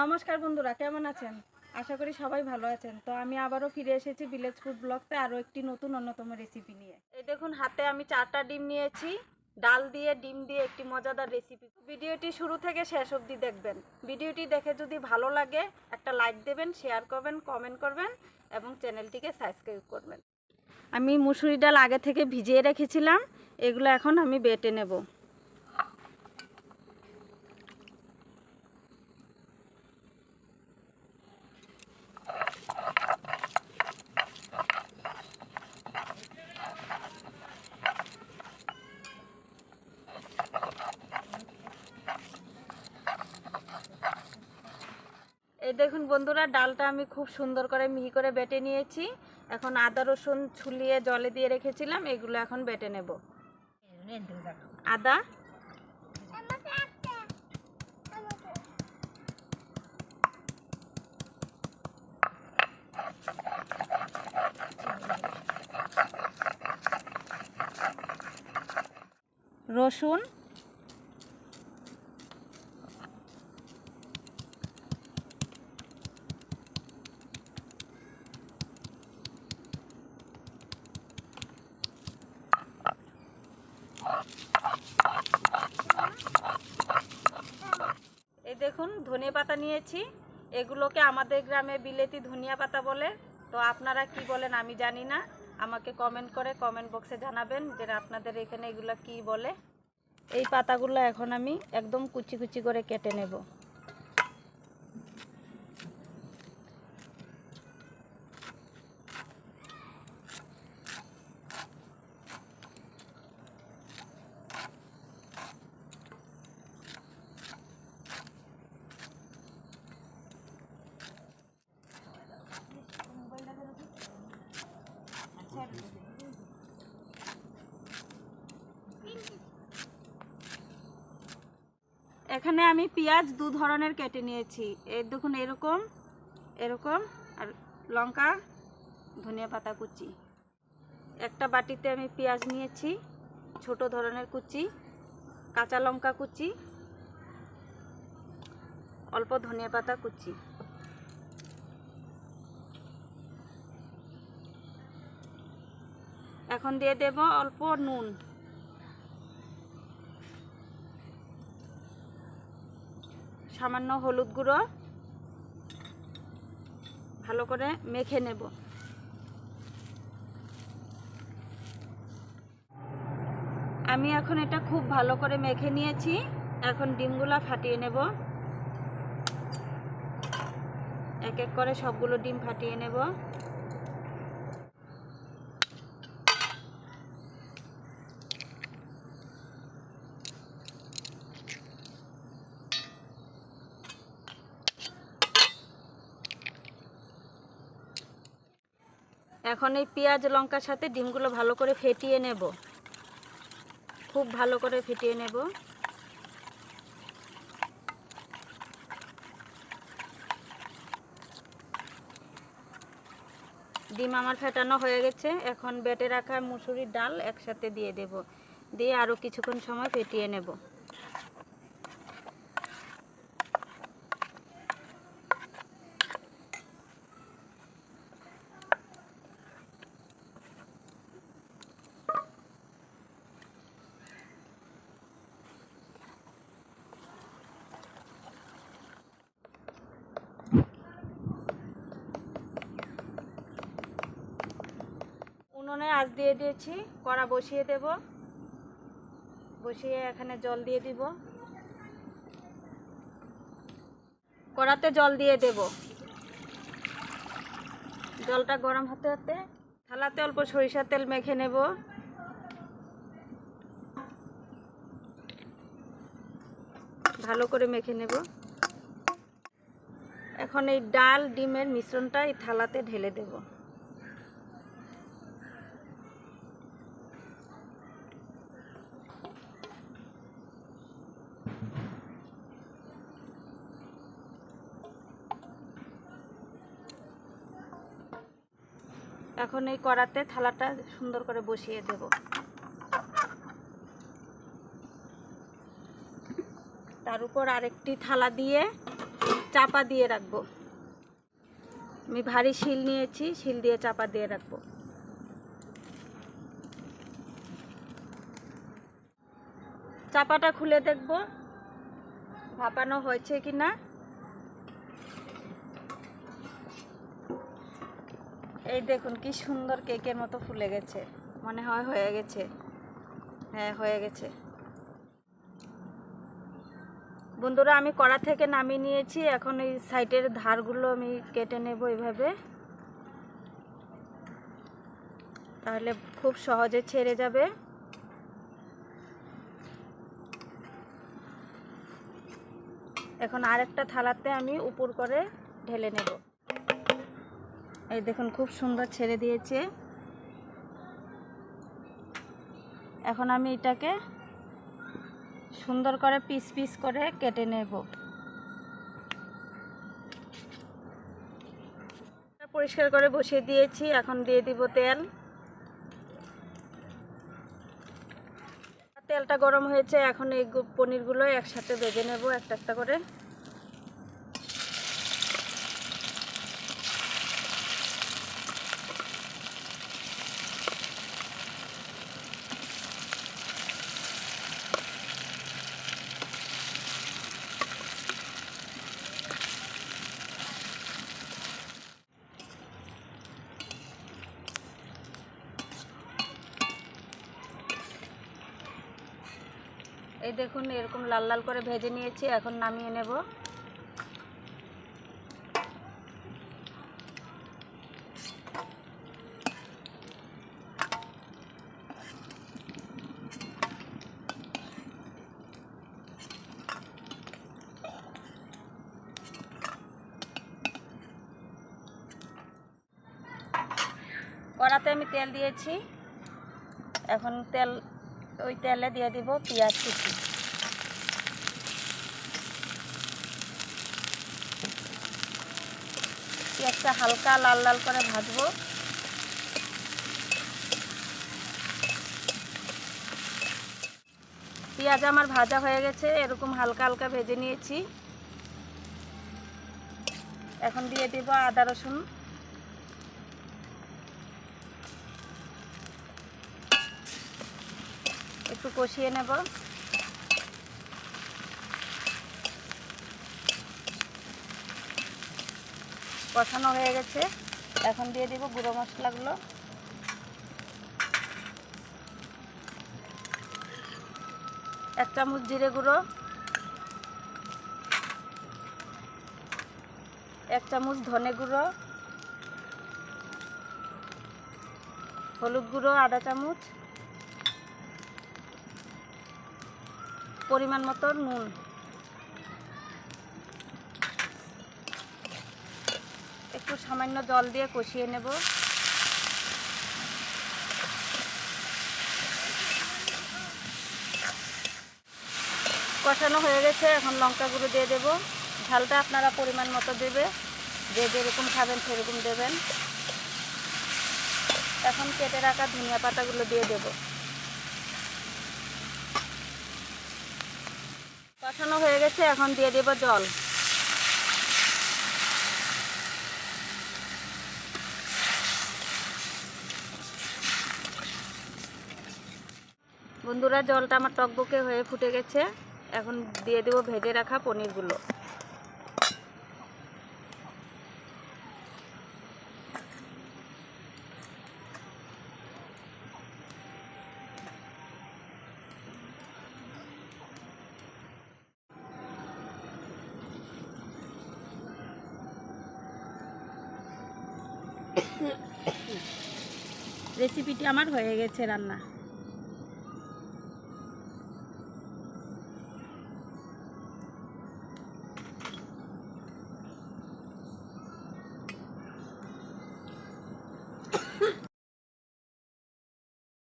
নমস্কার বন্ধুরা, কেমন আছেন? আশা করি সবাই ভালো আছেন। তো আমি আবারও ফিরে এসেছি ভিলেজ ফুড ব্লগতে আরও একটি নতুন অন্যতম রেসিপি নিয়ে। এই দেখুন, হাতে আমি 4টা ডিম নিয়েছি। ডাল দিয়ে ডিম দিয়ে একটি মজাদার রেসিপি। ভিডিওটি শুরু থেকে শেষ অবধি দেখবেন। ভিডিওটি দেখে যদি ভালো লাগে একটা লাইক দেবেন, শেয়ার করবেন, কমেন্ট করবেন এবং চ্যানেলটিকে সাবস্ক্রাইব করবেন। আমি মুসুরি ডাল আগে থেকে ভিজিয়ে রেখেছিলাম, এগুলো এখন আমি বেটে নেব। এই দেখুন বন্ধুরা, ডালটা আমি খুব সুন্দর করে মিহি করে বেটে নিয়েছি। এখন আদা রসুন ছুলিয়ে জলে দিয়ে রেখেছিলাম, এগুলো এখন বেটে নেব। আদা, রসুন, এই দেখুন ধনিয়া পাতা নিয়েছি। এগুলোকে আমাদের গ্রামে বিলেতি ধনিয়া পাতা বলে। তো আপনারা কি বলেন আমি জানি না, আমাকে কমেন্ট করে কমেন্ট বক্সে জানাবেন যে আপনাদের এখানে এগুলো কি বলে। এই পাতাগুলো এখন আমি একদম কুচি কুচি করে কেটে নেব। এখানে আমি পেঁয়াজ 2 ধরনের কেটে নিয়েছি। এই দেখুন, এরকম এরকম, আর লঙ্কা, ধনিয়া পাতা কুচি। একটা বাটিতে আমি পেঁয়াজ নিয়েছি ছোট ধরনের কুচি, কাঁচা লঙ্কা কুচি, অল্প ধনিয়া পাতা কুচি। এখন দিয়ে দেব অল্প নুন, সামান্য হলুদ গুঁড়ো, ভালো করে মেখে নেব। আমি এখন এটা খুব ভালো করে মেখে নিয়েছি। এখন ডিমগুলো ফাটিয়ে নেব। এক এক করে সবগুলো ডিম ফাটিয়ে নেব। এখন এই পেঁয়াজ লঙ্কার সাথে ডিমগুলো ভালো করে ফেটিয়ে নেব, খুব ভালো করে ফেটিয়ে নেব। ডিম আমার ফেটানো হয়ে গেছে। এখন বেটে রাখা মুসুরির ডাল একসাথে দিয়ে দেব, দিয়ে আরও কিছুক্ষণ সময় ফেটিয়ে নেব। উনুনে আঁচ দিয়ে দিয়েছি, কড়া বসিয়ে দেব। বসিয়ে এখানে জল দিয়ে দিব। কড়াতে জল দিয়ে দেব। জলটা গরম হতে হতে থালাতে অল্প সরিষার তেল মেখে নেব। ভালো করে মেখে নেব। এখন এই ডাল ডিমের মিশ্রণটা এই থালাতে ঢেলে দেব। এখন এই কড়াতে থালাটা সুন্দর করে বসিয়ে দেব। তার উপর আরেকটি থালা দিয়ে চাপা দিয়ে রাখবো। আমি ভারী শিল নিয়েছি, শিল দিয়ে চাপা দিয়ে রাখবো। চাপাটা খুলে দেখব ভাপানো হয়েছে কি না। এই দেখুন কি সুন্দর কেকের মতো ফুলে গেছে, মনে হয় হয়ে গেছে। হ্যাঁ, হয়ে গেছে। বন্ধুরা, আমি কড়া থেকে নামিয়ে নিয়েছি। এখন এই সাইডের ধারগুলো আমি কেটে নেব এইভাবে, তাহলে খুব সহজে ছেড়ে যাবে। এখন আরেকটা থালাতে আমি উপর করে ঢেলে নেব। এই দেখুন খুব সুন্দর ছেড়ে দিয়েছে। এখন আমি এটাকে সুন্দর করে পিস পিস করে কেটে নেব। পরিষ্কার করে বসিয়ে দিয়েছি। এখন দিয়ে দিব তেল। তেলটা গরম হয়েছে। এখন এই পনিরগুলো একসাথে ভেজে নেব একটা একটা করে। এই দেখুন এরকম লাল লাল করে ভেজে নিয়েছি। এখন নামিয়ে নেব। কড়াতে আমি তেল দিয়েছি। এখন ওই তেলে দিয়ে দিব পেঁয়াজ কুচি। পেঁয়াজটা হালকা লাল লাল করে ভাজবো। পেঁয়াজ আমার ভাজা হয়ে গেছে, এরকম হালকা হালকা ভেজে নিয়েছি। এখন দিয়ে দেব আদা রসুন। একটু কষিয়ে নেব। কষানো হয়ে গেছে। এখন দিয়ে দিব গুঁড়ো মশলাগুলো। এক চামচ জিরে গুঁড়ো, এক চামচ ধনে গুঁড়ো, হলুদ গুঁড়ো আধা চামচ, পরিমাণ মতো নুন। একটু সামান্য জল দিয়ে কষিয়ে নেব। কষানো হয়ে গেছে। এখন লঙ্কা গুঁড়ো দিয়ে দেব। ঝালটা আপনারা পরিমাণ মতো দেবে, যে যেরকম খাবেন সেরকম দেবেন। এখন কেটে রাখা ধনিয়া পাতাগুলো দিয়ে দেব। কষানো হয়ে গেছে। এখন দিয়ে দেব জল। বন্ধুরা, জলটা আমার টকবকে হয়ে ফুটে গেছে। এখন দিয়ে দেব ভেজে রাখা পনিরগুলো। রেসিপিটি আমার হয়ে গেছে রান্না।